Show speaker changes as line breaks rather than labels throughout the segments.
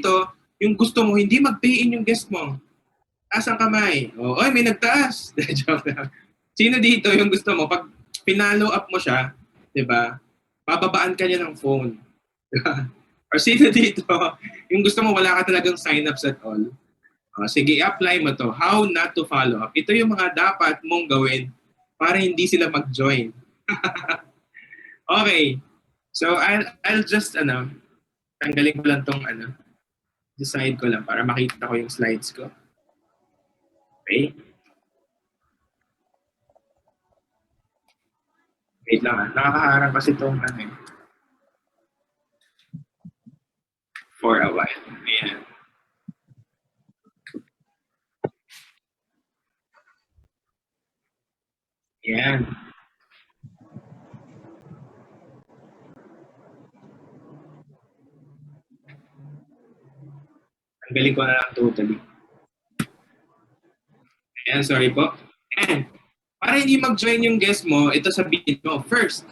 dito, yung gusto mo, hindi mag-pay in yung guest mo. Taas ang kamay. O, oy, may nagtaas. Joke lang. Sino dito yung gusto mo? Pag pinalo up mo siya, di ba? Bababaan ka niya ng phone. Diba? Or sino dito, yung gusto mo, wala ka talagang sign-ups at all. Sige, apply mo to. How not to follow up. Ito yung mga dapat mong gawin para hindi sila mag-join. Okay. So, I'll just, tanggalin ko lang tong, decide ko lang para makita ko yung slides ko. Okay. Wait lang nakakaharang kasi itong for a while. Ayan. Ayan. Tanggalin ko na lang totally. Ayan, sorry po. Ayan. Para hindi mag-join yung guest mo, ito sabihin mo. First,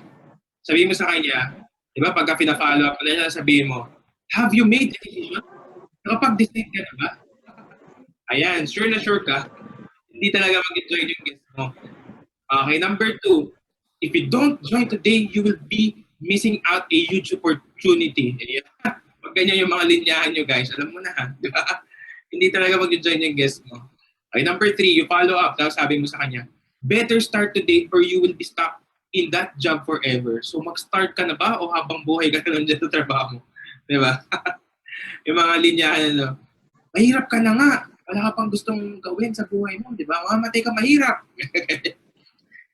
sabihin mo sa kanya, di ba, pagka pina-follow up, sabihin mo, have you made a decision? Nakapag-decide ka na ba? Ayan, sure na sure ka, hindi talaga mag-join yung guest mo. Okay, number 2, if you don't join today, you will be missing out a huge opportunity. Ayan. Pag ganyan yung mga linyahan nyo, guys, alam mo na, di ba? Hindi talaga mag-join yung guest mo. Okay, number 3, you follow up, tapos sabi mo sa kanya, better start today or you will be stuck in that job forever. So mag-start ka na ba o habang buhay ka na lang dyan sa trabaho mo? Di ba? Yung mga linyahan, mahirap ka na nga. Wala ka pang gustong gawin sa buhay mo, di ba? Mamatay ka mahirap.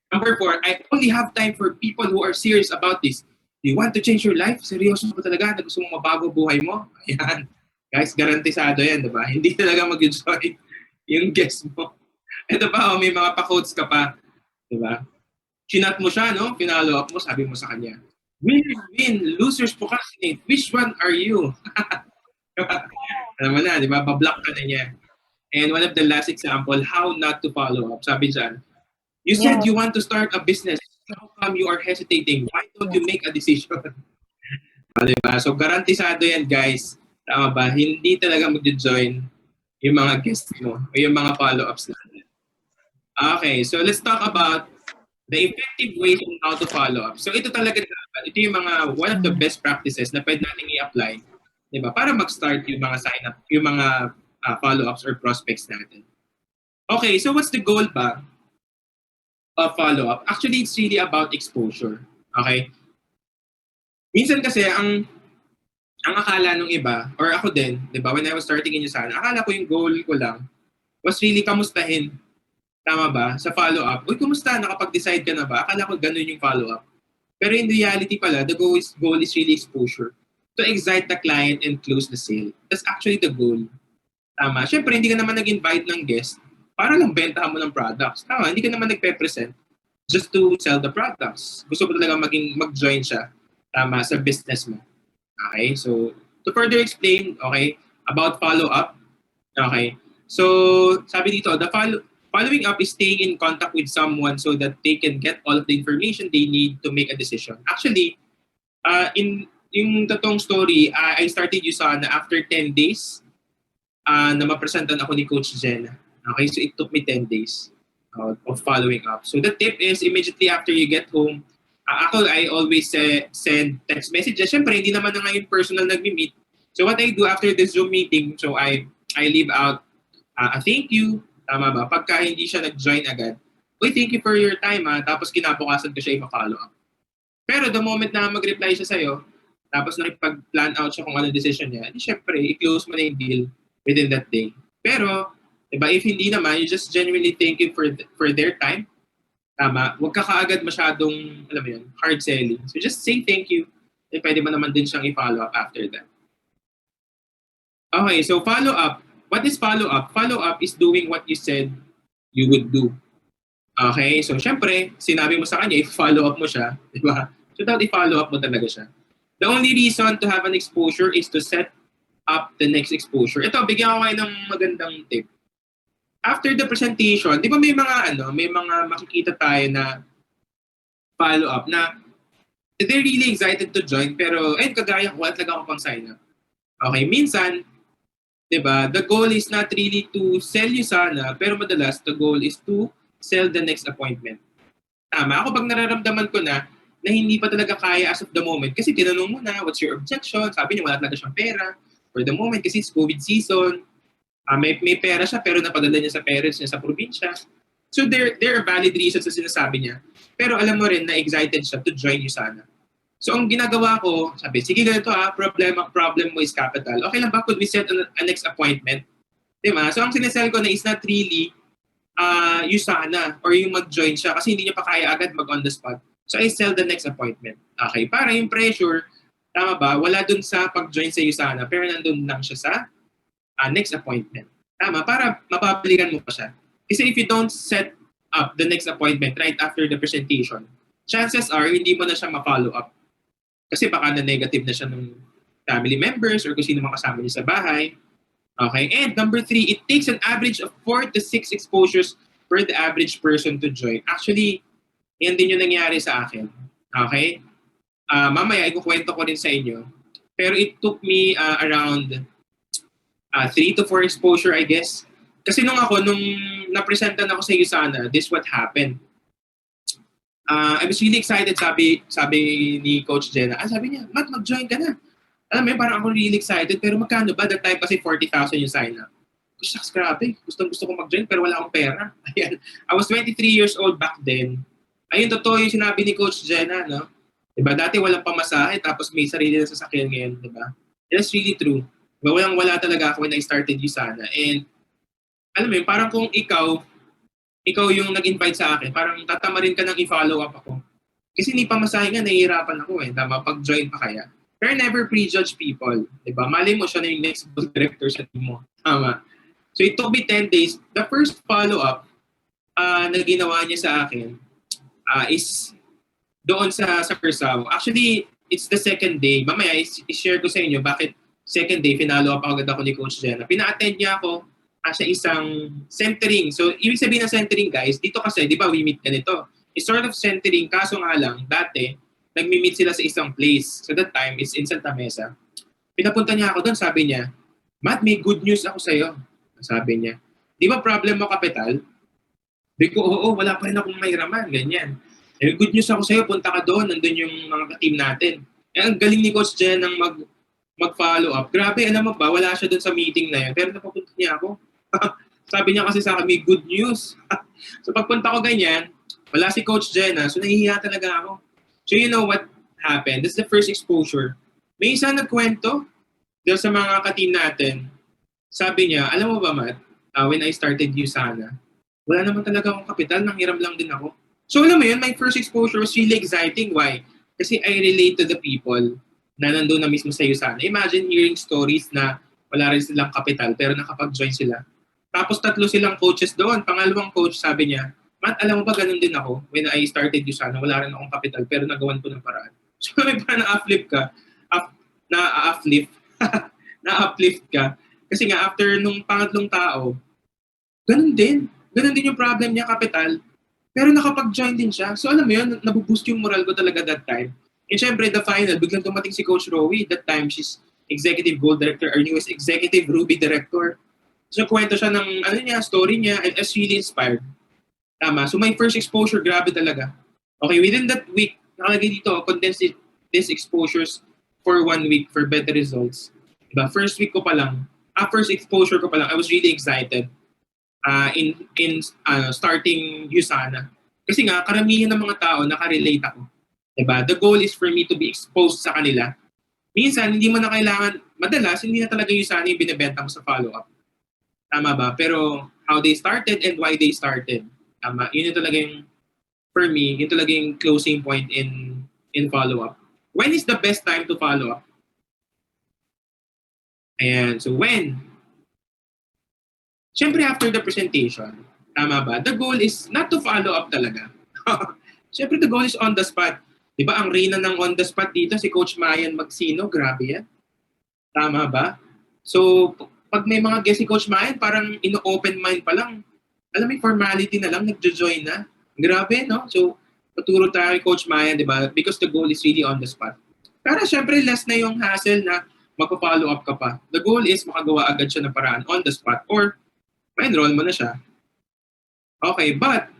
Number 4, I only have time for people who are serious about this. Do you want to change your life? Seryoso mo talaga na gusto mong mabago buhay mo? Ayan. Guys, garantisado yan, di ba? Hindi talaga mag-join yung guest mo. Ito pa, may mga pa-quotes ka pa. Di ba? Chinat mo siya, no? Pinalo up mo, sabi mo sa kanya, winners win, losers procrastinate. Which one are you? Alam mo na, di ba? Bablock ka na niya. And one of the last example, how not to follow up. Sabi dyan, you said you want to start a business. How come you are hesitating? Why don't you make a decision? Diba? So, garantisado yan, guys. Tama ba? Hindi talaga mag-join yung mga guests mo o yung mga follow-ups natin. Okay, so let's talk about the effective ways on how to follow up. So, ito talaga, ito yung mga, one of the best practices na pwede natin i-apply, diba? Para mag-start yung mga sign-up, yung mga follow-ups or prospects natin. Okay, so what's the goal ba of follow-up? Actually, it's really about exposure. Okay? Minsan kasi, ang akala nung iba, or ako din, di ba, when I was starting in Usana, akala ko yung goal ko lang was really kamustahin. Tama ba? Sa follow-up. Uy, kumusta? Nakapag-decide ka na ba? Akala ko ganun yung follow-up. Pero in reality pala, the goal is really exposure. To excite the client and close the sale. That's actually the goal. Tama. Siyempre, hindi ka naman nag-invite ng guest para lang bentahan mo ng products. Tama, hindi ka naman nagpe-present just to sell the products. Gusto mo talaga mag-join siya, tama, sa business mo. Okay? So, to further explain, okay, about follow-up, okay, so, sabi dito, the following up is staying in contact with someone so that they can get all of the information they need to make a decision. Actually, in yung totoong story, I started Usana after 10 days na mapresentan ako ni Coach Jen. Okay, so it took me 10 days of following up. So the tip is immediately after you get home, I always send text messages. Siyempre, hindi naman na ngayon personal nag-meet. So what I do after the Zoom meeting, so I leave out a thank you. Tama ba? Pagka hindi siya nag-join agad, uy, thank you for your time tapos kinabukasan ko siya i-follow up. Pero the moment na mag-reply siya sa'yo, tapos nakipag-plan out siya kung ano decision niya, di syempre, i-close mo na yung deal within that day. Pero, diba, if hindi naman, you just genuinely thank you for their time. Tama. Huwag ka kaagad masyadong, alam mo yun, hard selling. So just say thank you. And pwede mo naman din siyang i-follow up after that. Okay, so follow up. What is follow up? Follow up is doing what you said you would do. Okay, so syempre, sinabi mo sa kanya, i-follow up mo siya. Diba? So dapat i-follow up mo talaga siya. The only reason to have an exposure is to set up the next exposure. Ito, bigyan ko kayo ng magandang tip. After the presentation, di ba may mga makikita tayo na follow-up na they're really excited to join pero kagaya ko, wala talaga ako pang sign up. Okay, minsan, 'Di ba? The goal is not really to sell you sana, pero madalas the goal is to sell the next appointment. Tama? Ako pag nararamdaman ko na hindi pa talaga kaya as of the moment, kasi tinanong mo na, what's your objection? Sabi niya, wala talaga siyang pera. For the moment, kasi it's COVID season, may pera siya pero napadala niya sa parents niya sa probinsya. So there are valid reasons sa sinasabi niya. Pero alam mo rin na excited siya to join you sana. So ang ginagawa ko, sabi, sige ganito problem mo is capital. Okay lang ba, could we set a next appointment? Diba? So ang sinesell ko na is not really yung sana or yung mag-join siya kasi hindi niya pa kaya agad mag-on the spot. So I sell the next appointment. Okay, para yung pressure, tama ba, wala dun sa pag-join sa sana pero nandun lang siya sa next appointment. Tama, para mapapalikan mo pa siya. Kasi if you don't set up the next appointment right after the presentation, chances are hindi mo na siya ma-follow up. Kasi baka na-negative na siya ng family members or kung sino makasama niya sa bahay. Okay, and number 3, it takes an average of 4 to 6 exposures for the average person to join. Actually, yan din yung nangyari sa akin. Okay? Mamaya, ikukwento ko rin sa inyo. Pero it took me around 3 to 4 exposure, I guess. Kasi nung napresentan ako sa USANA, this what happened. I was really excited, sabi ni Coach Jenna. Sabi niya, Matt, mag-join ka na. Alam mo, parang ako really excited, pero magkano ba? That time kasi 40,000 yung sign-up. Shucks, grabe. Gusto ko mag-join, pero wala akong pera. Ayan. I was 23 years old back then. Ayun, totoo yung sinabi ni Coach Jenna, no? Diba? Dati walang pamasahe, tapos may sarili na sasakyan ngayon, diba? That's really true. Diba? Wala talaga ako when I started USANA. And, alam mo yun, parang kung ikaw yung nag-invite sa akin, parang tatamarin ka nang i-follow up ako. Kasi hindi pamasahe nga, nahihirapan ako eh. Tama, pag-join pa kaya. Pero never prejudge people. Diba? Mali mo siya na yung next director sa team mo. Tama. So it took me 10 days. The first follow-up na ginawa niya sa akin is doon sa Curacao. Actually, it's the second day. Mamaya, i-share ko sa inyo bakit second day, finalo up agad ako ni Coach Jenna. Pina-attend niya ako sa isang centering. So, ibig sabihin ng centering, guys, dito kasi, di ba, we meet ganito. It's sort of centering, kaso nga lang, dati, nagmi-meet sila sa isang place. So that time, it's in Santa Mesa. Pinapunta niya ako doon, sabi niya, Matt, may good news ako sa'yo. Sabi niya, di ba problem mo kapital? Sabi ko, oo, wala pa rin akong mahiraman, ganyan. Eh, good news ako sa'yo, punta ka doon, nandun yung mga team natin. Eh, ang galing ni Coach Jen ng mag-follow up. Grabe, alam mo ba, wala siya doon sa meeting na yun, pero napapunta niya ako. Sabi niya kasi sa akin, may good news. So pagpunta ko ganyan, wala si Coach Jenna, so nahihiya talaga ako. So you know what happened? This is the first exposure. May isa nagkwento dahil sa mga ka-team natin. Sabi niya, alam mo ba Matt, when I started USANA, wala naman talaga akong kapital, nanghiram lang din ako. So alam mo yun, my first exposure was really exciting. Why? Kasi I relate to the people na nandun na mismo sa USANA. Imagine hearing stories na wala rin silang kapital pero nakapag-join sila. Tapos 3 silang coaches doon. Pangalawang coach sabi niya, Matt, alam mo ba ganun din ako when I started USANA, wala rin akong kapital pero nagawan ko ng paraan. So may parang na-uplift ka, na-uplift ka. Kasi nga after nung pangatlong tao, ganun din. Ganun din yung problem niya, kapital. Pero nakapag-join din siya. So alam mo yun, nabuboost yung moral ko talaga that time. And syempre, the final, biglang dumating si Coach Rowie. That time, she's Executive Gold Director, our newest Executive Ruby Director. So kwento siya ng story niya, and I was really inspired. Tama. So my first exposure, grabe talaga. Okay, within that week, nakalagay dito, condense these exposures for 1 week for better results. Diba? First exposure ko pa lang, I was really excited in starting USANA. Kasi nga, karamihan ng mga tao, nakarelate ako. Diba? The goal is for me to be exposed sa kanila. Minsan, hindi mo na kailangan, madalas, hindi na talaga USANA yung binibenta mo sa follow-up. Tama ba? Pero how they started and why they started. Tama. Yun yung talaga yung, for me, yun talaga yung closing point in follow-up. When is the best time to follow up? Ayan. So when? Siyempre after the presentation. Tama ba? The goal is not to follow up talaga. Siyempre the goal is on the spot. Diba ang reyna ng on the spot dito, si Coach Mayan Magsino, grabe yan. Tama ba? So, pag may mga guest si Coach Mayan, parang ino-open mind pa lang. Alam mo, formality na lang, nagjo-join na. Grabe, no? So, paturo tayo kay Coach Mayan, di ba? Because the goal is really on the spot. Para syempre, less na yung hassle na magpa-follow up ka pa. The goal is makagawa agad siya ng paraan on the spot or ma-enroll mo na siya. Okay, but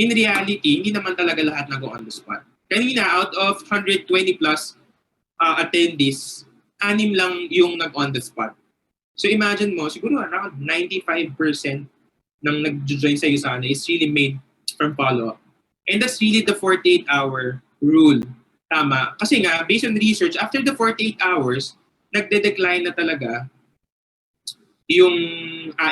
in reality, hindi naman talaga lahat nag-on the spot. Kanina, out of 120 plus attendees, 6 lang yung nag-on the spot. So imagine mo, siguro around 95% ng nag-join sa sana is really made from follow-up. And that's really the 48-hour rule. Tama. Kasi nga, based on research, after the 48 hours, nagde-decline na talaga yung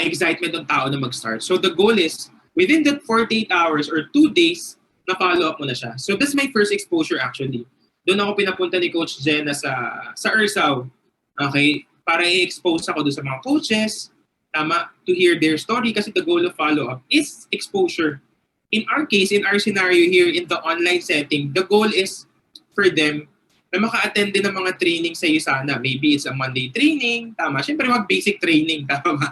excitement ng tao na mag-start. So the goal is, within that 48 hours or 2 days, na follow-up mo na siya. So that's my first exposure actually. Doon ako pinapunta ni Coach Jenna sa Ursaw. Okay? Para i-expose ako doon sa mga coaches, tama, to hear their story kasi the goal of follow-up is exposure. In our case, in our scenario here in the online setting, the goal is for them na maka-attend din ng mga training sa iyo sana. Maybe it's a Monday training, tama. Siyempre, mag-basic training, tama.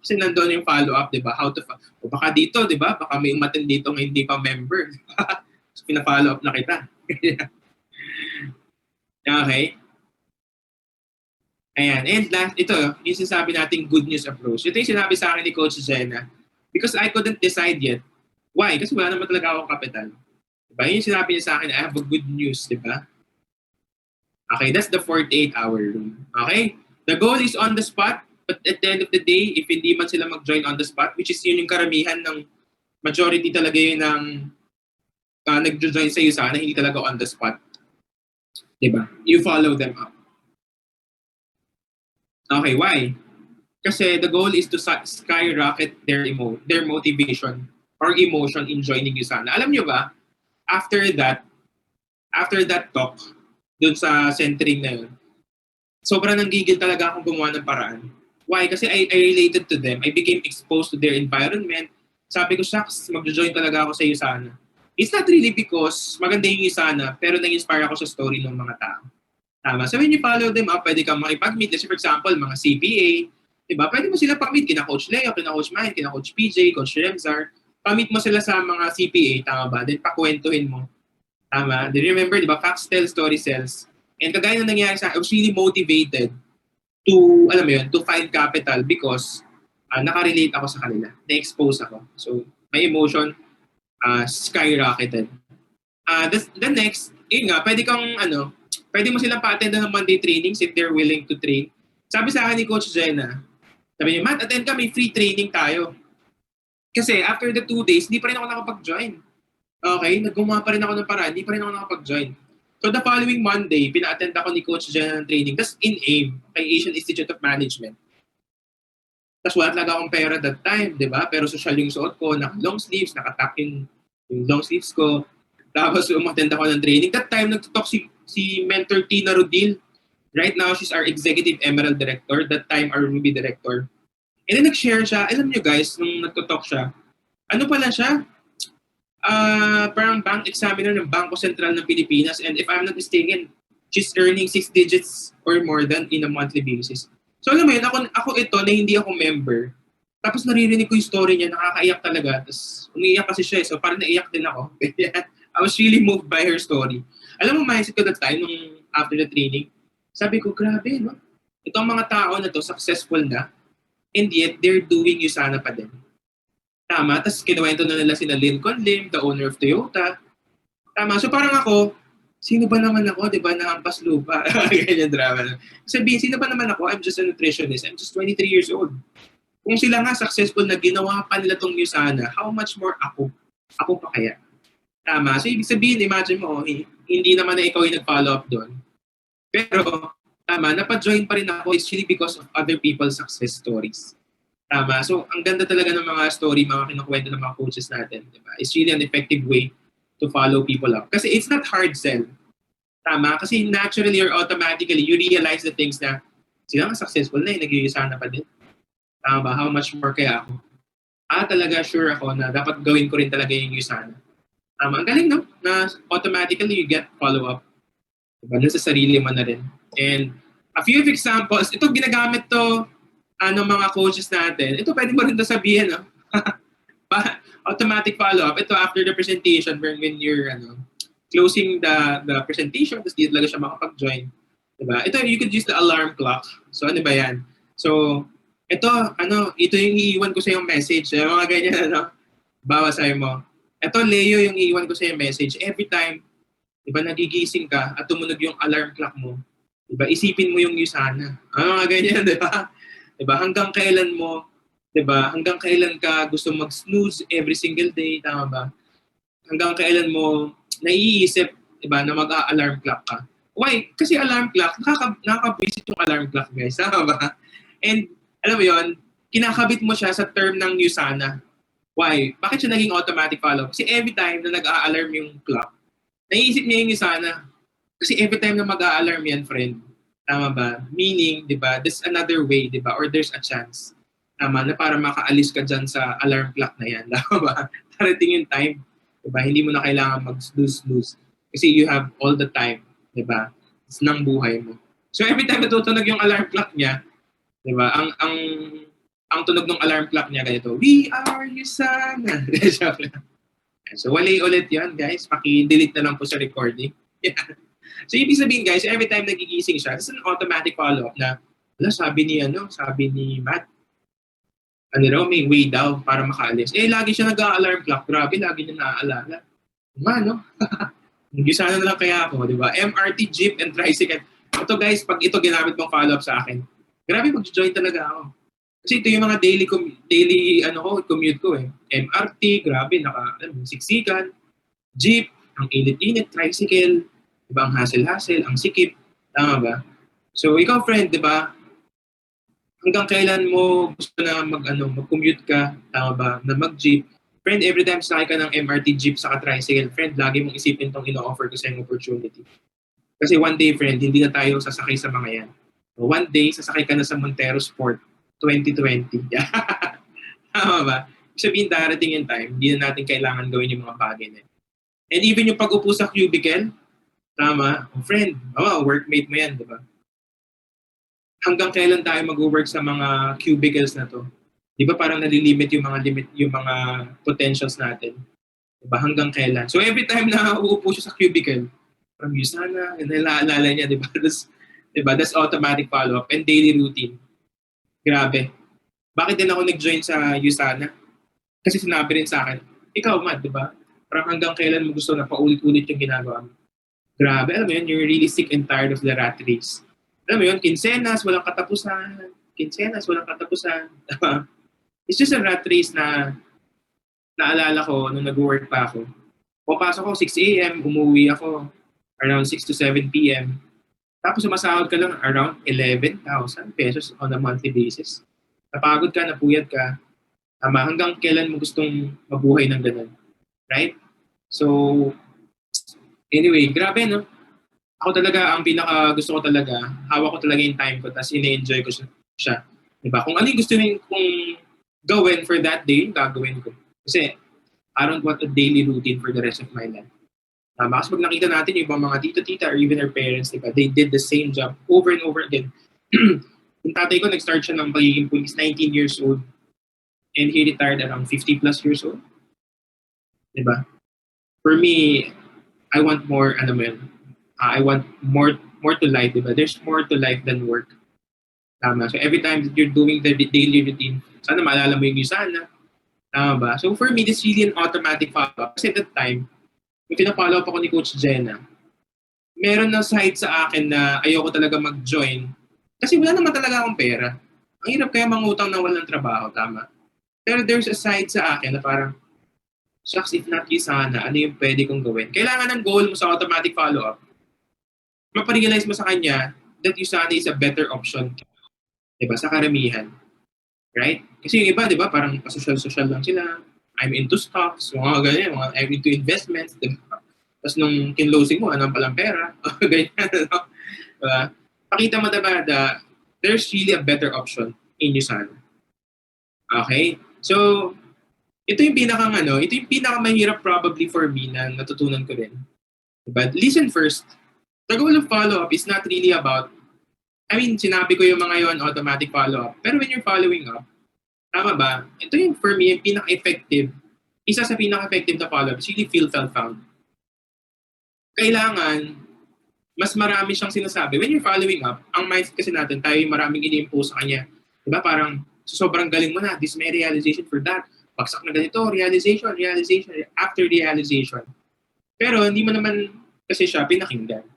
Kasi nandun yung follow-up, di ba? How to, o baka dito, di ba? Baka may umattend dito ng hindi pa member. So, pina-follow up na kita. Okay. Ayan. And last, ito, yung sinasabi nating good news approach. Ito yung sinabi sa akin ni Coach Jenna. Because I couldn't decide yet. Why? Kasi wala naman talaga akong kapital. Diba? Yun yung sinabi niya sa akin, I have a good news, diba? Okay, that's the 48-hour rule. Okay? The goal is on the spot, but at the end of the day, if hindi man sila mag-join on the spot, which is yun yung karamihan ng majority talaga yun ng nag-join sa iyo sana, hindi talaga on the spot. Diba? You follow them up. Okay, why? Kasi the goal is to skyrocket their motivation or emotion in joining you sana. Alam nyo ba, after that talk, dun sa centering na yun, sobrang nanggigil talaga akong gumawa ng paraan. Why? Kasi I related to them. I became exposed to their environment. Sabi ko, shucks, mag-join talaga ako sa iyo sana. It's not really because maganda yung sana, pero nang-inspire ako sa story ng mga tao. Tama. So when you follow them up, pwede kang makipag-meet. Kasi for example, mga CPA, diba? Pwede mo sila pag-meet kina Coach Leo, kina Coach Mike, kina Coach PJ, Coach Remzar. Pag-meet mo sila sa mga CPA, tama ba? Then pakwentuhin mo. Tama. Then remember, diba? Facts tell, story sells. And kagaya na nangyari sa akin, I was really motivated to, alam mo yun, to find capital because nakarelate ako sa kanila. Na-expose ako. So, my emotion skyrocketed. The next, yun nga, pwede mo silang pa-attend ng Monday trainings if they're willing to train. Sabi sa akin ni Coach Jenna, sabi niya, Matt, attend ka, may free training tayo. Kasi after the 2 days, hindi pa rin ako nakapag-join. Okay? Naggumawa pa rin ako ng paraan, hindi pa rin ako nakapag-join. So the following Monday, pina-attend ako ni Coach Jenna ng training. That's in AIM, kay Asian Institute of Management. Tapos wala talaga akong pera that time, di ba? Pero social yung suot ko, naka-long sleeves, naka-tuck yung long sleeves ko. Tapos umattend ako ng training. That time, nagtutok si Mentor Tina Rodil. Right now, she's our Executive Emerald Director. That time, our Ruby Director. And then nag-share siya. Alam niyo guys, nung nagtutok siya, ano pala siya? Parang bank examiner ng Bangko Sentral ng Pilipinas. And if I'm not mistaken, she's earning 6 digits or more than in a monthly basis. So alam mo yun, ako ito na hindi ako member. Tapos naririnig ko yung story niya, nakakaiyak talaga. Tapos umiiyak kasi siya. So parang naiyak din ako. I was really moved by her story. Alam mo, mindset ko that time, nung after the training, sabi ko, grabe, no? Itong mga tao na to, successful na, and yet, they're doing Usana pa din. Tama? Tapos kinuwento na nila sina Lincoln Lim, the owner of Toyota. Tama? So parang ako, sino ba naman ako, di ba, nahampas lupa? Ganyan drama. Sabihin, sino ba naman ako? I'm just a nutritionist. I'm just 23 years old. Kung sila nga successful na ginawa pa nila tong Usana, how much more ako? Ako pa kaya? Tama. So, ibig sabihin, imagine mo, hindi naman na ikaw yung nag-follow up doon. Pero, tama, napajoin pa rin ako is really because of other people's success stories. Tama. So, ang ganda talaga ng mga story, mga kinukwento ng mga coaches natin. Diba? It's really an effective way to follow people up. Kasi it's not hard sell. Tama. Kasi naturally or automatically, you realize the things na sila nga successful na, nag-iisana pa din. Tama ba? How much more kaya ako? Talaga sure ako na dapat gawin ko rin talaga yung Usana. Ang galing, no? Na automatically you get follow-up. Diba? Sa sarili mo na rin. And a few examples, ito ginagamit to mga coaches natin. Ito pwede mo rin to sabihin, no? Automatic follow-up. Ito after the presentation when you're closing the presentation, tapos di talaga siya makapag-join. Diba? Ito, you could use the alarm clock. So, ano ba yan? So, ito yung iiwan ko sa yung message. Mga ganyan, bawa sa'yo mo. Ito, Leo, yung iiwan ko sa yung message. Every time, diba, nagigising ka at tumunog yung alarm clock mo, diba, isipin mo yung Yusana. Mga ganyan, diba? Diba? Hanggang kailan mo, diba? Hanggang kailan ka gusto mag-snooze every single day, tama ba? Hanggang kailan mo naiisip, diba, na mag-a-alarm clock ka. Why? Kasi alarm clock, nakaka-visit yung alarm clock, guys. Tama ba? And, alam mo yon, kinakabit mo siya sa term ng Usana. Why? Bakit siya naging automatic follow? Kasi every time na nag-a-alarm yung clock, naiisip niya yung Usana. Kasi every time na mag-a-alarm yan, friend, tama ba? Meaning, di ba, there's another way, di ba? Or there's a chance. Tama, na para makaalis ka dyan sa alarm clock na yan. Tama ba? Parating yung time. Di ba? Hindi mo na kailangan mag-snooze. Kasi you have all the time. Di ba? It's ng buhay mo. So every time natutunog yung alarm clock niya, di ba? Ang tunog ng alarm clock niya ganito, "We are Yusana." So wali ulit yan, guys. Paki-delete na lang po sa recording. So ibig sabihin, guys, every time nagigising siya, it's an automatic follow-up na, sabi ni Matt, may way daw para makaalis. Lagi siya nag-a-alarm clock. Grabe, lagi niya naaalala. Sana na lang kaya ako, di ba? MRT, jeep, and tricycle. Ito, guys, pag ito ginamit mong follow-up sa akin, grabe, mag-join talaga ako. Kasi ito yung mga daily commute ko eh. MRT, grabe, siksikan, jeep, ang init-init, tricycle, diba, ang hassle-hassle, ang sikip, tama ba? So, ikaw, friend, di ba, hanggang kailan mo gusto na mag-commute ka, tama ba, na mag-jeep, friend, every time sakay ka ng MRT, jeep, saka tricycle, friend, lagi mong isipin tong ino-offer ko sa yung opportunity. Kasi one day, friend, hindi na tayo sasakay sa mga yan. One day, sasakay ka na sa Montero Sport 2020. Tama ba? Sabihin, darating yung time, hindi na natin kailangan gawin yung mga bagay na. And even yung pag-upo sa cubicle, tama, friend, workmate mo yan, di ba? Hanggang kailan tayo mag-work sa mga cubicles na to? Di ba parang nalilimit yung mga potentials natin? Di ba? Hanggang kailan? So every time na uupo siya sa cubicle, parang yun sana, nalaalala niya, di ba? That's automatic follow-up and daily routine. Grabe. Bakit din ako nag-join sa Usana? Kasi sinabi rin sa akin, ikaw, Matt, di ba? Parang hanggang kailan mo gusto na paulit-ulit yung ginagawa mo. Grabe, alam mo yun, you're really sick and tired of the rat race. Alam mo yun, kinsenas, walang katapusan. It's just a rat race na naalala ko nung nag-work pa ako. Pumapasok ko 6 a.m., umuwi ako around 6 to 7 p.m. Tapos sumasahod ka lang around 11,000 pesos on a monthly basis. Napagod ka, napuyat ka. Tama, hanggang kailan mo gustong mabuhay ng ganun. Right? So, anyway, grabe, no? Ako talaga, ang pinaka gusto ko talaga, hawak ko talaga yung time ko, tapos ine-enjoy ko siya. Diba? Kung ano yung gusto kong gawin for that day, gagawin ko. Kasi, I don't want a daily routine for the rest of my life. Kasi pag nakita natin yung ibang mga tito-tita or even our parents, diba, they did the same job over and over again. Yung tatay ko, nag-start siya ng pagiging police, 19 years old. And he retired around 50 plus years old. Diba? For me, I want more, I want more to life, diba? There's more to life than work. Tama. So every time that you're doing the daily routine, sana maalala mo yung sana. Tama ba? So for me, this really an automatic follow-up. Kasi at that time, yung pinapollow up ako ni Coach Jenna, meron na side sa akin na ayoko talaga mag-join kasi wala naman talaga akong pera. Ang hirap kaya mangutang na walang trabaho, tama? Pero there's a side sa akin na parang, shucks, if not you sana, ano yung pwede kong gawin? Kailangan ng goal mo sa automatic follow-up. Maparealize mo sa kanya that you sana is a better option. Diba? Sa karamihan. Right? Kasi yung iba, diba, parang pasosyal-sosyal lang sila. I'm into stocks, mga ganyan, I'm into investments. Diba? Tapos nung kinlosing mo, anong palang pera? Ganyan, no? Diba? Pakita mo diba that there's really a better option in you sana. Okay? So, ito yung pinakamahirap probably for me na natutunan ko rin. But listen first, the goal of follow-up is not really about, sinabi ko yung mga yon automatic follow-up. Pero when you're following up, tama ba? Ito yung for me, yung pinaka-effective, isa sa pinaka-effective na follow-up is really feel, felt, found. Kailangan, mas marami siyang sinasabi. When you're following up, ang mindset kasi natin, tayo yung maraming ini-impose sa kanya. Diba? Parang sobrang galing mo na, this may realization for that. Bagsak na ganito, realization, after realization. Pero hindi mo naman kasi siya pinakinggan.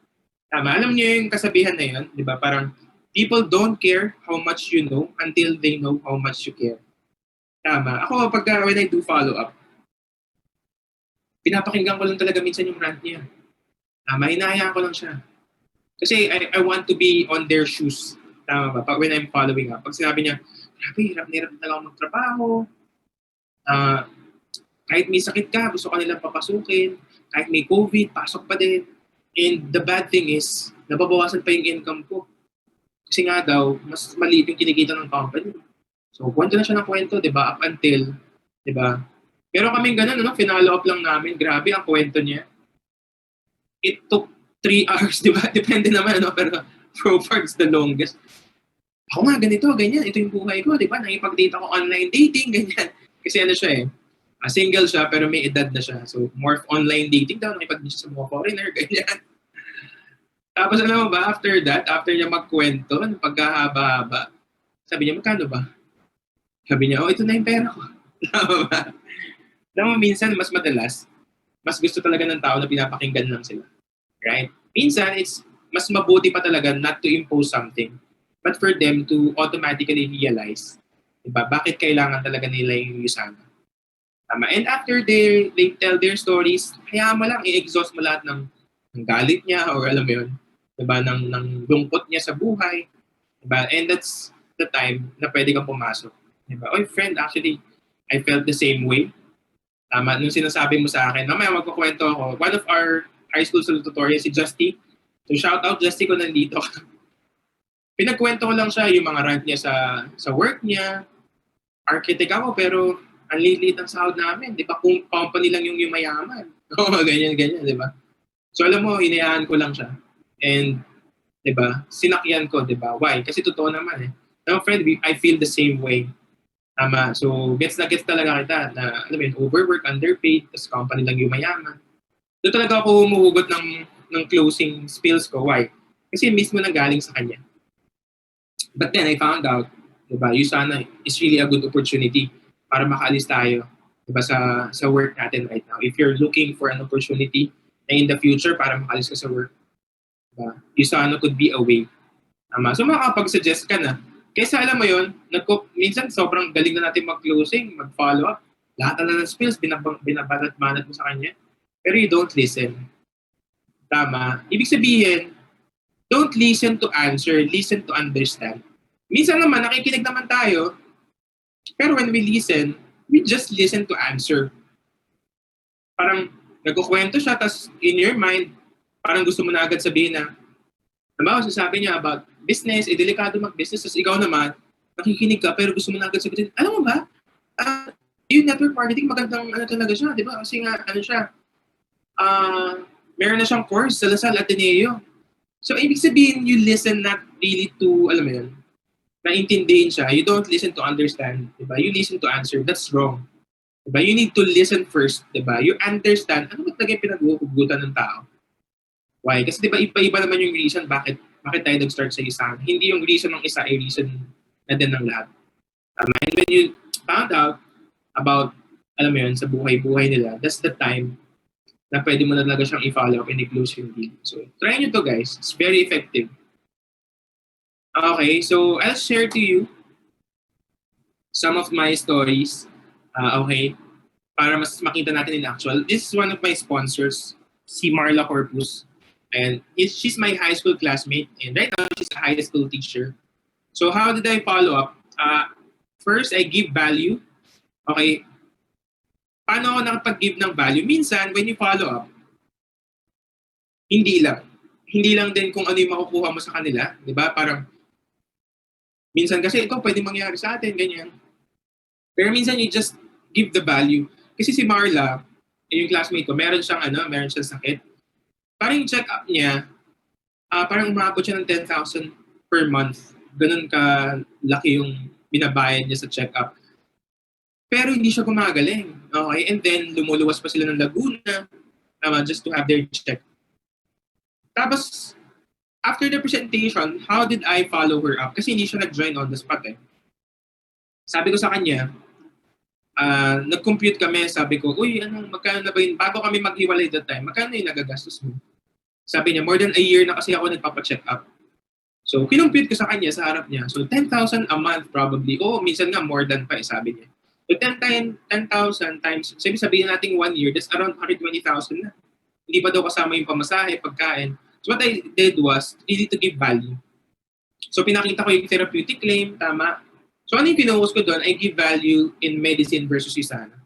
Tama? Alam niyo yung kasabihan na yun, di ba? Parang, people don't care how much you know until they know how much you care. Tama. Ako, when I do follow up, pinapakinggan ko lang talaga minsan yung rant niya. Tama, hinahayaan ko lang siya. Kasi I want to be on their shoes. Tama ba? Pag when I'm following up, pag sinabi niya, grabe, hirap na hirap na talaga magtrabaho. Kahit may sakit ka, gusto ka nilang papasukin. Kahit may COVID, pasok pa din. And the bad thing is, nababawasan pa yung income ko. Kasi nga daw, mas maliit yung kinikita ng company. So, kwento na siya ng kwento, di ba? Up until, di ba? Pero kaming ganun, no? Finalo up lang namin. Grabe ang kwento niya. It took 3 hours, di ba? Depende naman, no? Pero so far, it's the longest. Ako nga, ganito, ganyan. Ito yung buhay ko, di ba? Nakipag-date ako online dating, ganyan. Kasi ano siya eh, single siya, pero may edad na siya. So, more online dating daw, nakipag-date siya sa mga foreigner, ganyan. Tapos ano ba, after that, after niya magkwento, pagkahaba-haba, sabi niya, magkano ba? Sabi niya, oh, ito na yung pera ko. Tama ba? Alam mo, minsan, mas madalas, mas gusto talaga ng tao na pinapakinggan lang sila. Right? Minsan, it's mas mabuti pa talaga not to impose something, but for them to automatically realize, diba, bakit kailangan talaga nila yung Usana. Tama. And after they tell their stories, hayaan mo lang, i-exhaust mo lahat ng galit niya, or alam mo yun, diba, ng lungkot niya sa buhay. Diba? And that's the time na pwede kang pumasok. Diba? Oy, friend, actually, I felt the same way. Tama, nung sinasabi mo sa akin, mamaya magkukwento ako. One of our high school salutatorians, si Justy. So shout out, Justy, ko nandito. Pinagkwento ko lang siya yung mga rant niya sa work niya. Architect ako, pero ang liit ng sahod namin. Di ba? Kung company lang yung mayaman. Oo, ganyan, di ba? So alam mo, hinayaan ko lang siya. And, di ba, sinakyan ko, di ba? Why? Kasi totoo naman eh. No, friend, I feel the same way. Tama. So, gets talaga kita na, alam mo yun, overwork, underpaid, tas company lang yung mayaman. Doon talaga ako humuhugot ng closing spills ko. Why? Kasi mismo nang galing sa kanya. But then, I found out, diba, Usana is really a good opportunity para makaalis tayo, diba, sa work natin right now. If you're looking for an opportunity na in the future para makaalis ka sa work, diba, Usana could be a way. Tama. So, makakapag-suggest ka na. Kaysa alam mo yun, minsan sobrang galing na natin mag-closing, mag-follow up. Lahat na ng spills, binabanat-banat mo sa kanya. Pero you don't listen. Tama. Ibig sabihin, don't listen to answer, listen to understand. Minsan naman, nakikinig naman tayo, pero when we listen, we just listen to answer. Parang nagkukwento siya, tas in your mind, parang gusto mo na agad sabihin na, halimbawa, sasabi niya about business, delikado mag-business, tas ikaw naman, nakikinig ka, pero gusto mo na agad sabihin, alam mo ba, yung network marketing, magandang ano talaga siya, di ba? Kasi nga, ano siya, meron na siyang course sa Lasal Ateneo. So, ibig sabihin, you listen not really to, alam mo yun, naintindihin siya. You don't listen to understand, diba? You listen to answer. That's wrong. Diba? You need to listen first, diba? You understand, ano ba talaga yung pinag-uugutan ng tao? Why? Kasi diba, iba-iba naman yung reason bakit tayo nag-start sa isa. Hindi yung reason ng isa ay reason na din ng lahat. And when you found out about, alam mo yun, sa buhay-buhay nila, that's the time na pwede mo na talaga siyang i-follow up and i-close yung deal. So, try nyo to guys. It's very effective. Okay, so I'll share to you some of my stories. Okay, para mas makita natin in actual. This is one of my sponsors, si Marla Corpus. And she's my high school classmate. And right now, she's a high school teacher. So how did I follow up? First, I give value. Okay, paano ako nakapag-give ng value? Minsan, when you follow up, hindi lang din kung ano yung makukuha mo sa kanila. Di ba? Parang, minsan kasi ito pwede mangyari sa atin, ganyan. Pero minsan you just give the value. Kasi si Marla, yung classmate ko, meron siyang sakit. Parang yung check-up niya, parang umabot siya ng 10,000 per month. Ganun ka laki yung binabayad niya sa check-up. Pero hindi siya gumagaling. Okay? And then, lumuluwas pa sila ng Laguna just to have their check. Tapos, After the presentation, how did I follow her up? Kasi hindi siya nag-join on the spot eh. Sabi ko sa kanya, nag-compute kami, sabi ko, uy, magkano na ba yun? Bago kami maghiwalay that time, magkano yung nagagastos mo? Sabi niya, more than a year na kasi ako nagpapacheck up. So, kinumpute ko sa kanya, sa harap niya. So, 10,000 a month probably. Oo, minsan nga more than pa, sabi niya. So, 10,000 times, sabihin natin 1 year, that's around 120,000 na. Hindi pa daw kasama yung pamasahe, pagkain. So, what I did was, really to give value. So, pinakita ko yung therapeutic claim, tama. So, ano yung pinost ko doon? I give value in medicine versus Usana.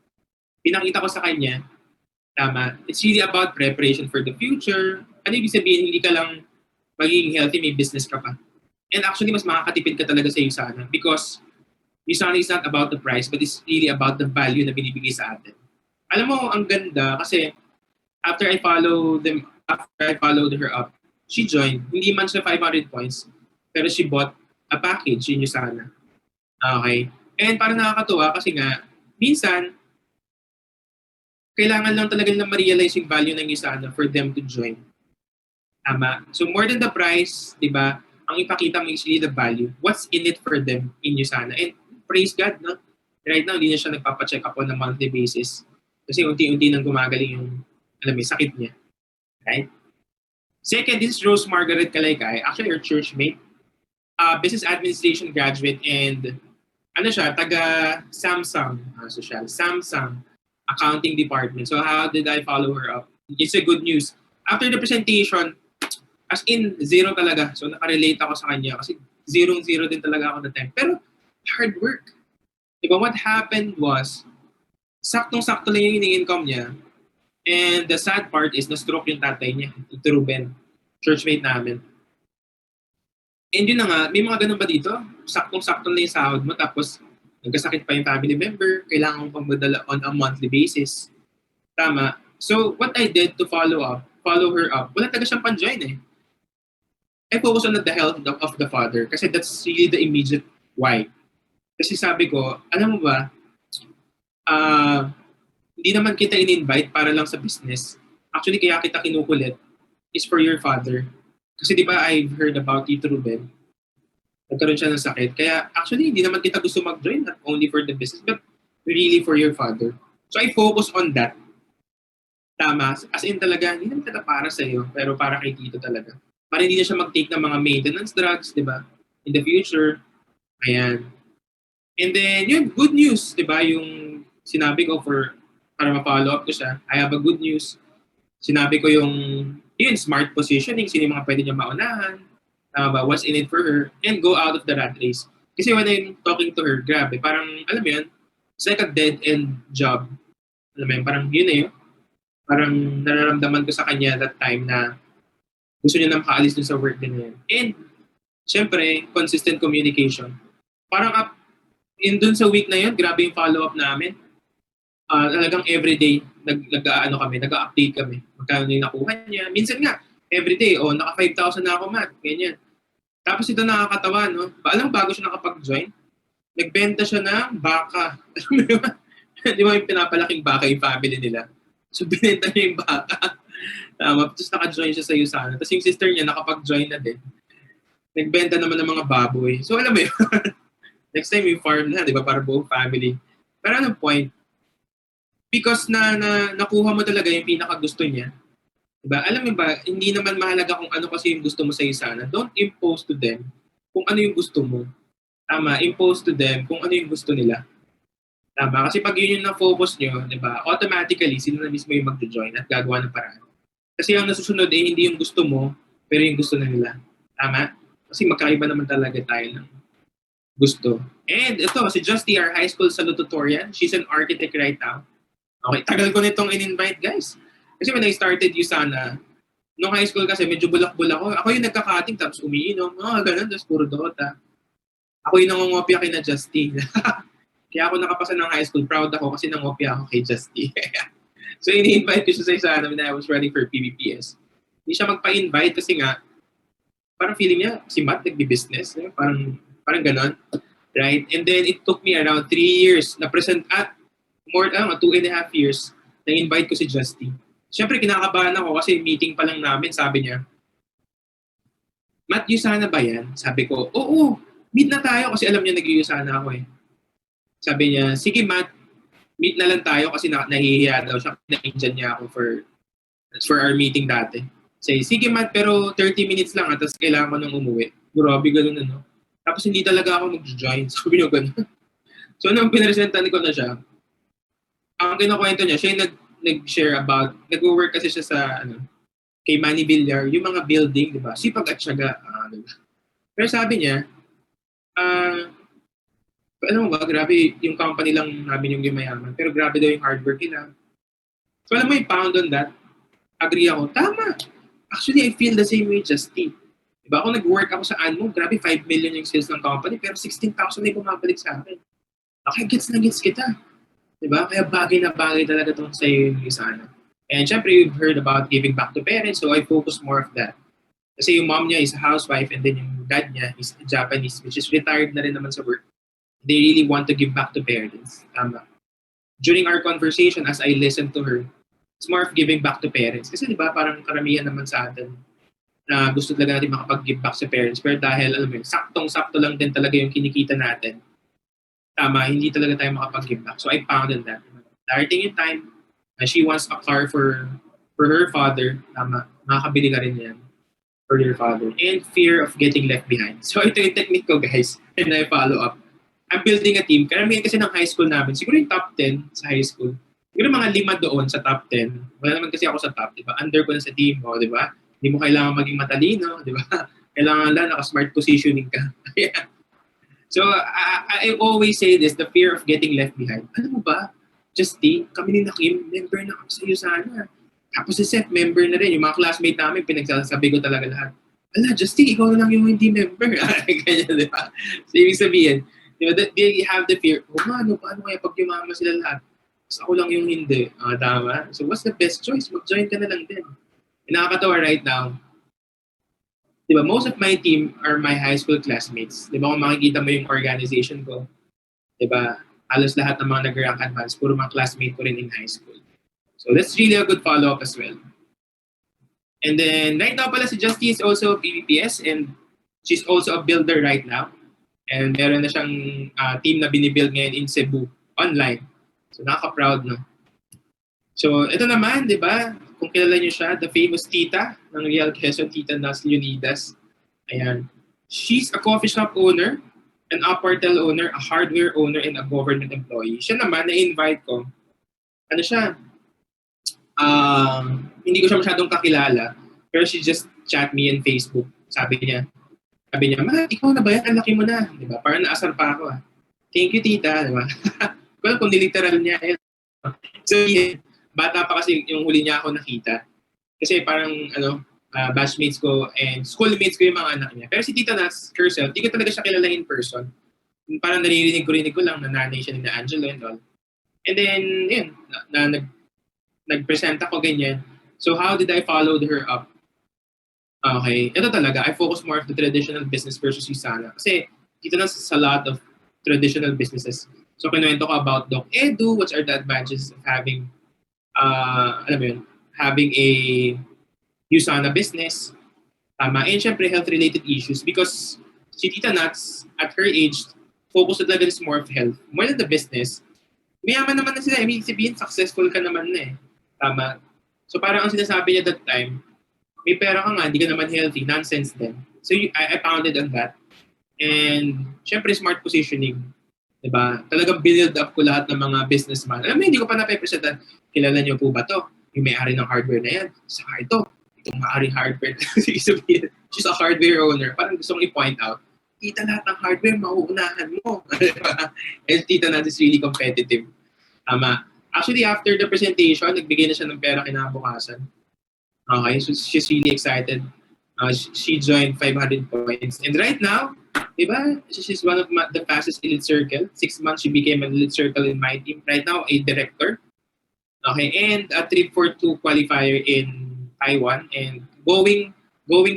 Pinakita ko sa kanya, tama, it's really about preparation for the future. Ano ibig sabihin, hindi ka lang magiging healthy, may business ka pa. And actually, mas makakatipid ka talaga sa Usana because Usana is not about the price, but it's really about the value na binibigay sa atin. Alam mo, ang ganda kasi after I followed her up, she joined. Hindi man siya 500 points, pero she bought a package in Usana. Okay? And parang nakakatuwa kasi nga, minsan, kailangan lang talaga na ma-realize yung value ng Usana for them to join. Tama. So more than the price, di ba, ang ipakita mo is really the value. What's in it for them in Usana? And praise God, no? Right now, hindi na siya nagpapacheck up on a monthly basis. Kasi unti-unti nang gumagaling yung, sakit niya. Right? Second, this is Rose Margaret Kalaykay. Actually, her churchmate. Business administration graduate and taga Samsung Samsung accounting department. So how did I follow her up? It's a good news. After the presentation, as in, zero talaga. So, nakarelate ako sa kanya kasi zero din talaga ako na time. Pero, hard work. Diba, what happened was, saktong-sakto lang yung income niya. And the sad part is, na-stroke yung tatay niya, Tito Ruben, churchmate namin. And yun na nga, may mga ganun ba dito? Saktong-sakto lang yung sahod mo, tapos, nagkasakit pa yung family member, kailangan mo pang madala on a monthly basis. Tama. So, what I did to follow her up, wala talaga siyang pan-join eh. I focus on the health of the father kasi that's really the immediate why. Kasi sabi ko, alam mo ba, hindi naman kita in-invite para lang sa business. Actually, kaya kita kinukulit is for your father. Kasi di ba I've heard about Tito Ruben, nagkaroon siya ng sakit. Kaya actually, hindi naman kita gusto mag-join not only for the business but really for your father. So I focus on that. Tama. As in talaga, hindi naman kita para sa'yo, pero para kay Tito talaga. Para hindi na siya mag-take ng mga maintenance drugs, di ba? In the future. Ayan. And then, yun, good news, di ba? Yung sinabi ko para ma-follow up ko siya, I have a good news. Sinabi ko yung smart positioning, sino yung mga pwede niya maunahan, tama ba? What's in it for her, and go out of the rat race. Kasi when I'm talking to her, grabe, parang, alam mo yun, it's like a dead-end job. Alam mo yun, parang yun na yun. Parang nararamdaman ko sa kanya that time na gusto niya na makaalis dun sa work din yan. And, syempre, consistent communication. Parang dun sa week na yun, grabe yung follow-up namin. Talagang everyday, nag-update kami. Magkano yung nakuha niya. Minsan nga, everyday, naka 5,000 na ako, Matt. Ganyan. Tapos ito nakakatawa, no? Alam bago siya nakapag-join, nagbenta siya ng baka. Alam mo yun? Di ba yung pinapalaking baka yung family nila? So, binenta niya yung baka. Tama. Tapos naka-join siya sa Usana. Tapos yung sister niya nakapag-join na din. Nagbenta naman ng mga baboy. So alam mo yun, next time yung farm na, di ba, para buong family. Pero anong point? Because nakuha mo talaga yung pinaka-gusto niya. Diba? Alam mo ba, hindi naman mahalaga kung ano kasi yung gusto mo sa Usana. Don't impose to them kung ano yung gusto mo. Tama, impose to them kung ano yung gusto nila. Tama, kasi pag yun yung na-focus nyo, diba, automatically, sila na mismo yung mag-join at gagawa ng paraan. Kasi ang nasusunod hindi yung gusto mo, pero yung gusto na nila. Tama? Kasi magkaiba naman talaga tayo ng gusto. And ito, si Justy, our high school salutatorian. She's an architect right now. Okay, tagal ko nitong in-invite, guys. Kasi when I started Usana, nung high school kasi medyo bulak-bulak ako. Ako yung nagka-cutting tapos umiinom. Ganun, tapos puro Dota. Ako yung nangungopia kay na Justy. Kaya ako nakapasa ng high school. Proud ako kasi nangopia ako kay Justy. So, ini-invite ko siya sa Usana when I was running for PBPS. Hindi siya magpa-invite kasi nga, parang feeling niya, si Matt nagbi-business. Parang ganon. Right? And then, it took me around 3 years na present at more, 2.5 years na-invite ko si Justy. Siyempre, kinakabahan ako kasi meeting pa lang namin, sabi niya, Matt, Yusana ba yan? Sabi ko, oo, meet na tayo kasi alam niya nag-Yusana ako eh. Sabi niya, sige Matt, meet na lang tayo kasi nahihiya daw siya. Na-Indian niya ako for our meeting dati. Say, sige Matt, pero 30 minutes lang at tapos kailangan ko nang umuwi. Grabe, ganun ano. Tapos hindi talaga ako mag-join. Sabi niya ganun. So, nung pinresentan ko na siya, ang kinukwento niya, siya yung nag-share about, nag-work kasi siya sa, kay Manny Villar, yung mga building, di ba? Sipag at syaga. Diba? Pero sabi niya, ano mo ba, grabe yung company lang namin yung yumayaman. Pero grabe daw yung hard work nila. So, alam mo yung pound on that? Agree ako, tama. Actually, I feel the same way, Justin. Diba? Ako nag-work ako sa Anmo, grabe 5 million yung sales ng company, pero 16,000 na yung bumabalik sa akin. Okay, gets na gets kita. Diba? Kaya bagay na bagay talaga itong sa'yo yung isa. And syempre, you've heard about giving back to parents, so I focus more of that. Kasi yung mom niya is a housewife and then yung dad niya is Japanese, which is retired na rin naman sa work. They really want to give back to parents. During our conversation, as I listened to her, it's more of giving back to parents. Kasi di ba parang karamihan naman sa atin na gusto talaga natin makapag-give back sa parents. Pero dahil, alam mo yun, saktong-sakto lang din talaga yung kinikita natin. Tama, hindi talaga tayo makapag-give back. So I pounded that. Darating yung time na she wants a car for her father. Tama, makakabili ka rin yan for your father. And fear of getting left behind. So ito yung technique ko, guys. And I follow up. I'm building a team. Karamihan kasi ng high school namin, siguro yung top 10 sa high school. Siguro mga 5 doon sa top 10. Wala naman kasi ako sa top, di ba? Under ko na sa team ko, di ba? Hindi mo kailangan maging matalino, di ba? Kailangan lang naka-smart positioning ka. So, I always say this, the fear of getting left behind. Alam mo ba, Justin, kami ni Nakim, member na kami sa iyo sana. Tapos si Seth, member na rin. Yung mga classmate namin, pinagsasabi ko talaga lahat. Ala, Justin, ikaw na lang yung hindi member. Ganyan, di ba? So, ibig sabihin, di ba, they have the fear, paano kaya pag yumama sila lahat? So, ako lang yung hindi. Tama. So, what's the best choice? Mag-join ka na lang din. Nakakatawa right now, di ba, most of my team are my high school classmates. Di ba, kung makikita mo yung organization ko, di ba, halos lahat ng mga nag-rank advance, puro mga classmate ko rin in high school. So that's really a good follow-up as well. And then, right now pala si Justy is also PVPS and she's also a builder right now. And meron na siyang team na binibuild ngayon in Cebu, online. So nakaka-proud, no? So, ito naman, di ba? Kung kilala niyo siya, the famous tita ng Real Quezon, Tita Nas Leonidas. Ayan. She's a coffee shop owner, an apartel owner, a hardware owner, and a government employee. Siya naman, na-invite ko. Ano siya? Hindi ko siya masyadong kakilala, pero she just chat me in Facebook. Sabi niya, Ma, ikaw na ba yan? Ang laki mo na. Di ba? Parang naasar pa ako. Thank you, tita. Di ba? Kung niliteral niya. So, yeah. Bata pa kasi yung huli niya ako nakita. Kasi parang, batchmates ko and schoolmates ko yung mga anak niya. Pero si Tita Nats herself, di ko talaga siya kilala in person. Parang naririnig ko lang na nanay siya ni na Angelo and all. And then, yun, nag-present ako ganyan. So, how did I follow her up? Okay, ito talaga, I focus more of the traditional business versus Usana. Kasi, Tita Nats is a lot of traditional businesses. So, kinuwento ko about Doc Edu, what are the advantages of having alam mo yun, having a Usana business, tama, and syempre health-related issues because si Tita Nats, at her age, focus na talaga is more of health. More than the business, mayaman naman na sila. I mean, sabihin, successful ka naman na eh. Tama. So parang ang sinasabi niya that time, may pera ka nga, hindi ka naman healthy, nonsense din. So I pounded on that. And syempre, smart positioning. Diba? Talagang build up ko lahat ng mga businessman. Alam mo, hindi ko pa nape-presentan. Kilala niyo po ba to? Yung may-ari ng hardware na yan. Saka itong may-ari hardware. She's a hardware owner. Parang gusto kong i-point out, Tita, lahat ng hardware, mauunahan mo. And Tita natin is really competitive. Tama. Actually, after the presentation, nagbigay na siya ng pera kinabukasan. Okay, so she's really excited. She joined 500 points. And right now, diba, she's one of the fastest elite circle. 6 months, she became an elite circle in my team. Right now, a director. Okay, and a trip for 2 qualifier in Taiwan. And going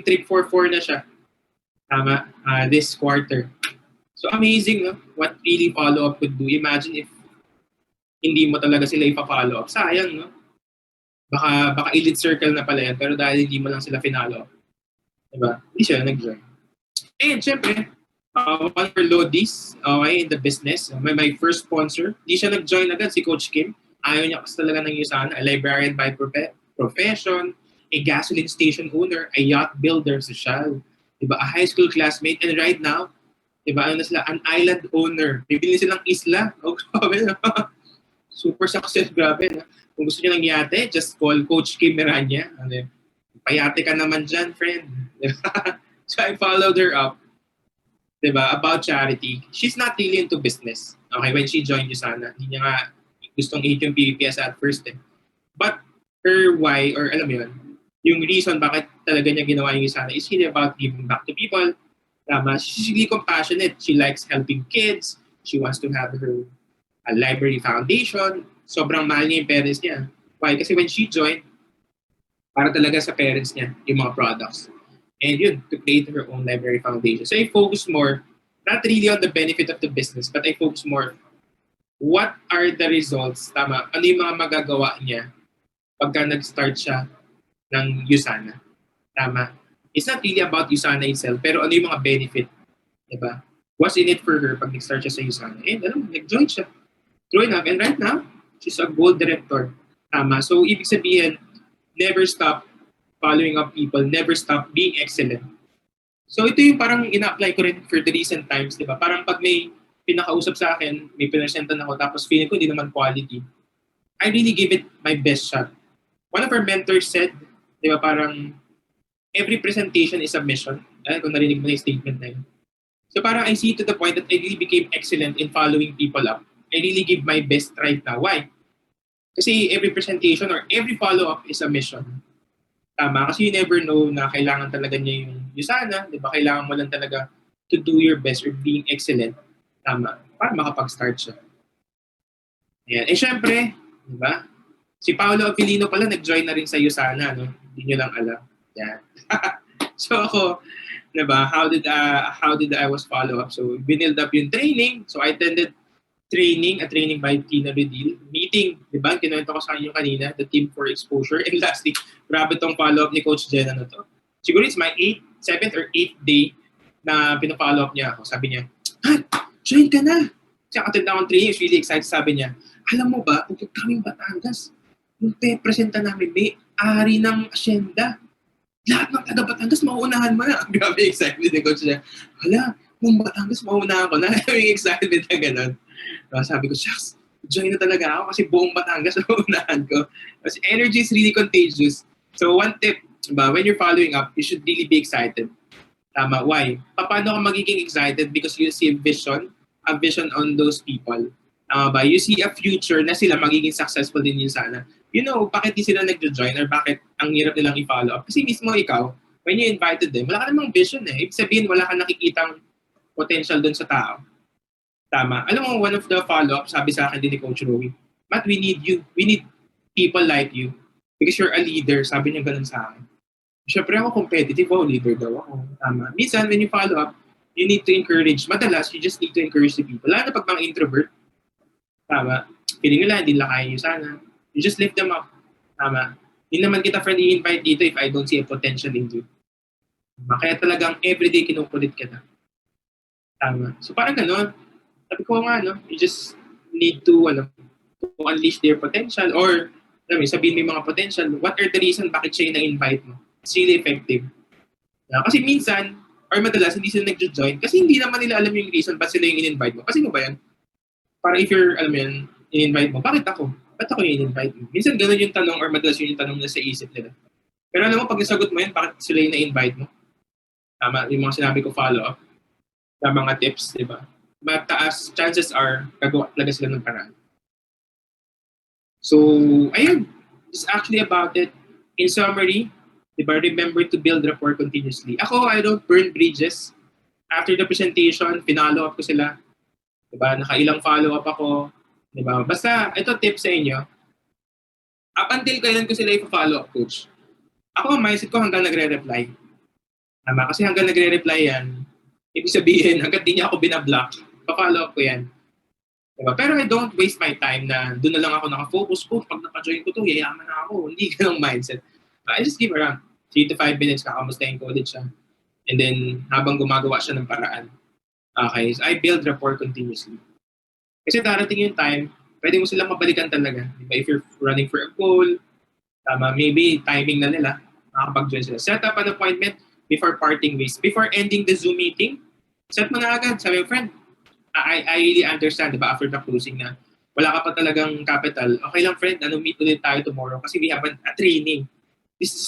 trip for 4 na siya. Tama, this quarter. So amazing, no? What really follow-up could do. Imagine if hindi mo talaga sila ipa-follow up. Sayang, no? Baka elite circle na pala yan, pero dahil hindi mo lang sila finalo. Diba? Hindi siya nag-join. And syempre, one of our Lodis, okay, in the business, my first sponsor, di siya nag-join agad, si Coach Kim. Ayaw niya kasi talaga ng USANA, a librarian by profession, a gasoline station owner, a yacht builder, social, diba, a high school classmate, and right now, diba, ano na sila, an island owner. Bibili silang isla. Oh, grabe na. Super success, grabe na. Kung gusto niyo ng yate, just call Coach Kim Miranya. Ano, payate ka naman dyan, friend. So I followed her up, diba, about charity. She's not really into business. Okay, when she joined USANA, hindi niya nga gustong hit yung PPS at first. But her why, or alam mo yun, yung reason bakit talaga niya ginawa yung USANA is really about giving back to people. Tama, she's really compassionate. She likes helping kids. She wants to have her a library foundation. Sobrang mahal niya yung parents niya. Why? Kasi when she joined, para talaga sa parents niya, yung mga products. And yun, to create her own library foundation. So I focus more, not really on the benefit of the business, but I focus more, what are the results, tama, ano yung mga magagawa niya pagka nag-start siya ng USANA. Tama. It's not really about USANA itself, pero ano yung mga benefit, diba? What's in it for her pag nag-start siya sa USANA? And alam mo, nag-join siya. True enough. And right now, she's a gold director. Tama. So, ibig sabihin, never stop following up people, never stop being excellent. So, ito yung parang ina-apply ko rin for the recent times, di ba? Parang pag may pinakausap sa akin, may pinasentan ako, tapos feeling ko hindi naman quality, I really give it my best shot. One of our mentors said, di ba, parang every presentation is a mission. Kung narinig mo na yung statement na yun. So parang I see to the point that I really became excellent in following people up. I really give my best right now. Why? Kasi every presentation or every follow-up is a mission. Tama? Kasi you never know na kailangan talaga niya yung USANA. Di ba? Kailangan mo lang talaga to do your best or being excellent. Tama? Para makapag-start siya. Ayan. Eh syempre, di ba? Si Paolo Avellino pala nag-join na rin sa USANA. No? Hindi nyo lang alam. Yan. So ako, diba, how did I was follow up? So binild up yung training. So I attended a training by Tina Redil. Meeting, diba, kinuwento ko sa inyo kanina, the team for exposure. And lastly, grabe tong follow up ni Coach Jenna na to. Siguro it's my 7th or 8th day na pina-follow up niya ako. Sabi niya, join ka na! Kasi attend akong training, really excited. Sabi niya, alam mo ba, kung kaming Batangas, yung presenta namin, may ari ng asyenda. Lahat ng taga Batangas, mauunahan mo na. Grabe excited ni Coach niya. Hala, kung Batangas, mauunahan ko na. Yung excited na gano'n. Sabi ko, shucks, join na talaga ako kasi buong Batangas mauunahan ko. Kasi energy is really contagious. So one tip, diba, when you're following up, you should really be excited. Tama, why? Paano ka magiging excited? Because you see a vision on those people. Ba? You see a future na sila magiging successful din yun sana. You know, bakit di sila nag-join or bakit ang hirap nilang i-follow up? Kasi mismo ikaw, when you invited them, wala ka namang vision eh. Ibig sabihin, wala ka nakikitang potential dun sa tao. Tama. Alam mo, one of the follow-up, sabi sa akin din ni Coach Rowie, Matt, we need you. We need people like you. Because you're a leader. Sabi niya ganun sa akin. Siyempre ako competitive. Oh, leader daw ako. Tama. Minsan, when you follow up, you need to encourage. Madalas, you just need to encourage the people. Lalo na pag mga introvert. Tama. Feeling nila, hindi nila kaya nyo sana. You just lift them up. Tama. Hindi naman kita friend i-invite dito if I don't see a potential in you. Kaya talagang everyday kinukulit ka na. Tama. So parang gano'n. Sabi ko nga, no, you just need to unleash their potential or sabihin mo yung mga potential. What are the reason bakit siya yung na-invite mo? It's really effective. Kasi minsan, or madalas, hindi sila nag-join kasi hindi naman nila alam yung reason ba't sila yung in-invite mo. Kasi mo ba yan? Para if you're, alam mo yan, in-invite mo, bakit ako? Ba't ako yung in-invite mo? Minsan ganun yung tanong or madalas yun yung tanong na sa isip nila. Pero alam mo, pag nasagot mo yan, bakit sila yung na-invite mo? Tama, yung mga sinabi ko follow-up. Na mga tips, di ba? Mataas, chances are, gagawa talaga sila ng paraan. So, ayun. It's actually about it. In summary, di ba, remember to build rapport continuously. Ako, I don't burn bridges. After the presentation, pinalo up ko sila. Di ba, nakailang follow-up ako. Di ba? Basta, ito tip sa inyo. Up until kailan ko sila i-follow up, coach? Ako, ang mindset ko hanggang nagre-reply. Tama, kasi hanggang nagre-reply yan, ibig sabihin, hanggang di niya ako binablock, pa-follow up ko yan. Diba? Pero I don't waste my time na doon na lang ako nakafocus. Pag naka-join ko to, yayaman na ako. Hindi ganong mindset. I just give around 3 to 5 minutes, kakamustahin ko ulit siya. And then, habang gumagawa siya ng paraan. Okay, so I build rapport continuously. Kasi darating yung time, pwede mo silang mabalikan talaga. Diba? If you're running for a goal, tama, maybe timing na nila, makakapag-join sila. Set up an appointment before parting ways. Before ending the Zoom meeting, set mo na agad. Sabi mo, friend, I really understand, diba, after the closing na wala ka pa talagang capital. Okay lang, friend, meet ulit tayo tomorrow kasi we have a training. This is,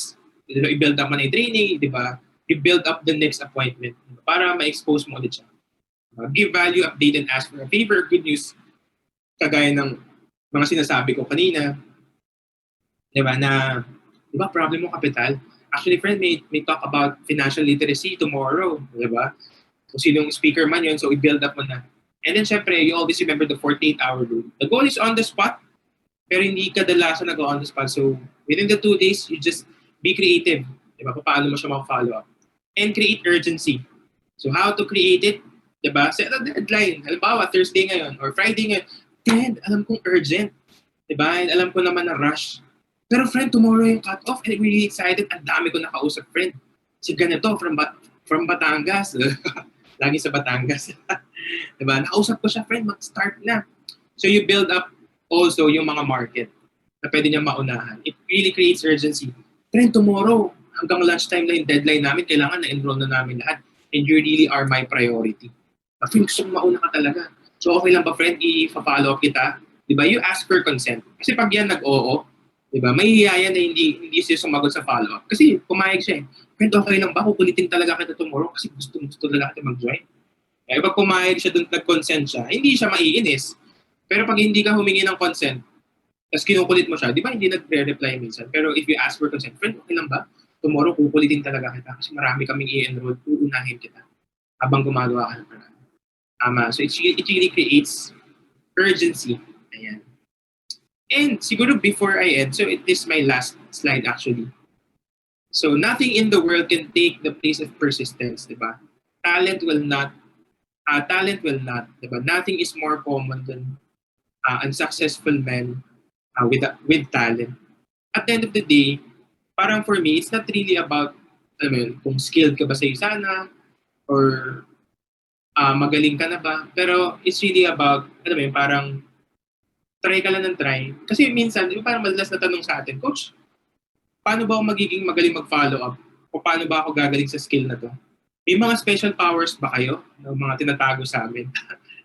diba, i-build up mo na yung training, diba? I-build up the next appointment diba? Para ma-expose mo ulit siya. Give value, update, and ask for a favor. Good news, kagaya ng mga sinasabi ko kanina, diba, na, diba, problem mo kapital. Actually, friend, may talk about financial literacy tomorrow, diba? Kung sinong speaker man yun, so i-build up mo na. And then, syempre, you always remember the 48-hour rule. The goal is on the spot, pero hindi kadalasan nag on the spot. So, within the 2 days, you just be creative. Diba? Paano mo siya follow up. And create urgency. So, how to create it? Diba? Set a deadline. Halimbawa, Thursday ngayon or Friday ngayon. Friend, alam kong urgent. Diba? And alam ko naman na rush. Pero friend, tomorrow yung cut-off and I'm really excited. Ang dami ko nakausap, friend. Si ganito from Batangas. Lagi sa Batangas. Diba? Nakausap ko siya, friend, mag-start na. So you build up also yung mga market na pwede niya maunahan. It really creates urgency. Friend, tomorrow, hanggang lunchtime na yung deadline namin, kailangan na-enroll na namin lahat. And you really are my priority. Friend, gusto kong mauna ka talaga. So okay lang ba, friend, i-follow up kita? Diba? You ask for consent. Kasi pag yan nag-oo, diba? May hiyayan na hindi siya sumagot sa follow-up. Kasi pumayag siya eh. Friend, okay lang ba? Kukulitin talaga kita tomorrow kasi gusto talaga kita mag-join. Kaya pag pumayag siya dun, nag-consent siya, hindi siya maiinis. Pero pag hindi ka humingi ng consent, tapos kinukulit mo siya, di ba hindi nagre-reply minsan? Pero if you ask for consent, friend, okay lang ba? Tomorrow, kukulitin talaga kita kasi marami kaming i-enroll, uunahin kita habang gumagawa ka ng paraan. Tama. So it really creates urgency. Ayan. And siguro before I end, so it is my last slide actually. So nothing in the world can take the place of persistence, di ba? Talent will not, diba? Nothing is more common than unsuccessful men with talent. At the end of the day, parang for me, it's not really about, kung skilled ka ba sa sana, or magaling ka na ba. Pero it's really about, parang try ka lang ng try. Kasi minsan, di ba parang madalas na tanong sa atin, Coach, paano ba ako magiging magaling mag-follow up? O paano ba ako gagaling sa skill na to? May mga special powers ba kayo? No, mga tinatago sa amin?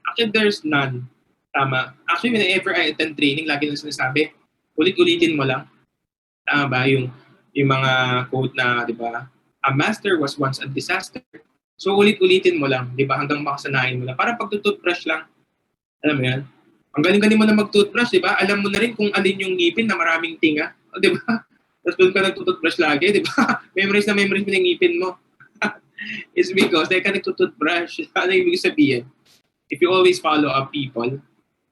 Actually, there's none. Tama. Actually, whenever I attend training, lagi lang sinasabi, ulit-ulitin mo lang. Tama ba? Yung mga quote na, di ba, a master was once a disaster. So, ulit-ulitin mo lang, di ba, hanggang makasanayin mo lang. Parang pag-toothbrush lang, alam mo yan? Ang galing-galing mo na mag-toothbrush, di ba? Alam mo na rin kung alin yung ngipin na maraming tinga. O, di ba? Tapos doon ka nag-toothbrush lagi, di ba? Memories mo na yung ngipin mo. It's because dahil ka nag-toothbrush. Ano yung ibig sabihin? If you always follow up people,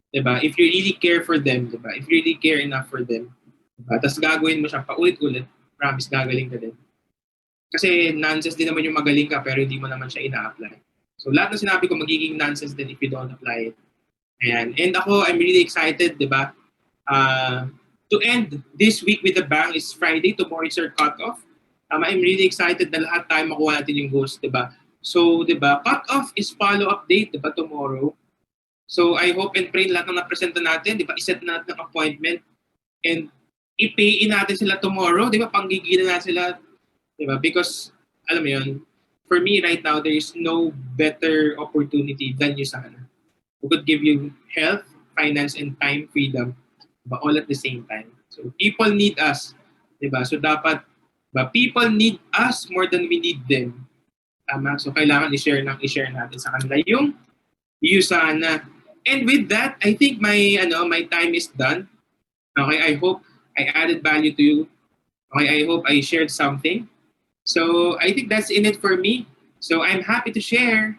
diba? If you really care for them, diba? If you really care enough for them, diba? Tapos gagawin mo siya paulit-ulit, promise, gagaling ka din. Kasi nonsense din naman yung magaling ka pero hindi mo naman siya ina-apply. So lahat ng sinabi ko magiging nonsense din if you don't apply it. Ayan. And ako, I'm really excited, diba? To end this week with a bang is Friday. Tomorrow is our cutoff. I'm really excited na lahat tayo makuha natin yung goals, diba? So, diba, cut-off is follow-up date, diba, tomorrow. So, I hope and pray lahat ng napresenta natin, diba, iset natin ng appointment and i-pay in natin sila tomorrow, diba, panggigilan na sila, diba, because, alam mo yun, for me right now, there is no better opportunity than you sana. Who could give you health, finance, and time freedom, diba, all at the same time. So, people need us, diba, so dapat, but people need us more than we need them. Tama? So, kailangan i-share natin sa kanila yung sana. And with that, I think my time is done. Okay, I hope I added value to you. Okay, I hope I shared something. So, I think that's in it for me. So, I'm happy to share.